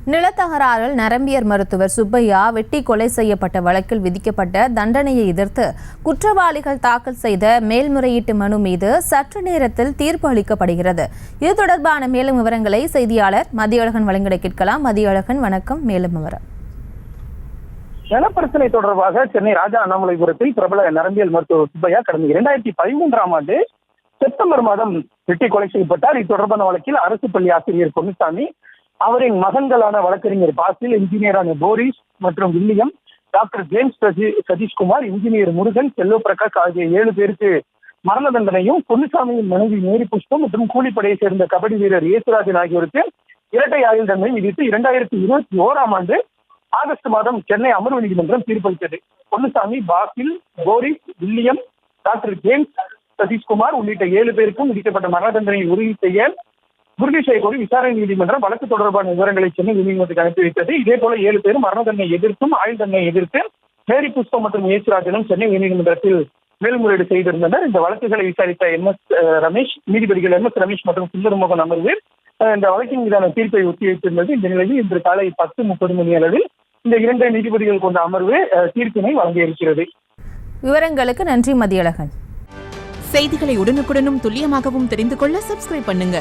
நிலத்தகராறில் நரம்பியர் மருத்துவர் சுப்பையா வெட்டி கொலை செய்யப்பட்ட வழக்கில் விதிக்கப்பட்ட தண்டனையை எதிர்த்து குற்றவாளிகள் தாக்கல் செய்த மேல்முறையீட்டு மனு மீது சற்று நேரத்தில் தீர்ப்பு அளிக்கப்படுகிறது. இது தொடர்பான மேலும் விவரங்களை செய்தியாளர் மதியழகன் வழங்கிட கேட்கலாம். மதியழகன், வணக்கம். மேலும் விவரம். நிலப்பிரச்சனை தொடர்பாக சென்னை ராஜா அண்ணாமலைபுரத்தில் பிரபல நரம்பியல் மருத்துவர் சுப்பையா கடந்த 2013ஆம் ஆண்டு செப்டம்பர் மாதம் வெட்டி கொலை செய்யப்பட்டார். இது தொடர்பான வழக்கில் அரசு பள்ளி ஆசிரியர் பொன்னுசாமி, அவரின் மகன்களான வழக்கறிஞர் பாசில், இன்ஜினியரான போரிஸ் மற்றும் William, doctor James Sathishkumar, engineer Murugan, Selva Prakash ஆகிய 7 பேருக்கு மரண தண்டனையும், பொன்னுசாமியின் மனைவி மேரி புஷ்பம் மற்றும் கூலிப்படையை சேர்ந்த கபடி வீரர் இயேசுராஜன் ஆகியோருக்கு இரட்டை ஆயுள் தண்டனை விதித்து 2021ஆம் ஆண்டு ஆகஸ்ட் மாதம் சென்னை அமர்வு நீதிமன்றம் தீர்ப்பளித்தது. Ponnusamy, Basil, Boris, William, doctor James Sathishkumar உள்ளிட்ட 7 பேருக்கும் விதிக்கப்பட்ட மரண தண்டனையை உறுதி செய்யக்கோரி விசாரணை நீதிமன்றம் வழக்கு தொடர்பான விவரங்களை சென்னை நீதிமன்றத்துக்கு அனுப்பி வைத்தது. இதே போல 7 பேரும் மரண தண்டனை எதிர்த்தும் ஆயுள் தண்டனை எதிர்த்து மேரி புஷ்பம் மற்றும் இயேசுராஜனும் சென்னை உயர்நீதிமன்றத்தில் மேல்முறையீடு செய்திருந்தனர். இந்த வழக்குகளை விசாரித்த நீதிபதிகள் MS ரமேஷ் மற்றும் சுந்தரமோகன் அமர்வு இந்த வழக்கின் மீதான தீர்ப்பை ஒத்திவைத்திருந்தது. இந்த நிலையில் இன்று காலை 10:30 மணி அளவில் இந்த 2 நீதிபதிகள் கொண்ட அமர்வு தீர்ப்பினை வழங்கியிருக்கிறது. விவரங்களுக்கு நன்றி மதியழகன். செய்திகளை உடனுக்குடனும் துல்லியமாகவும் தெரிந்து கொள்ள சப்ஸ்கிரைப் பண்ணுங்க.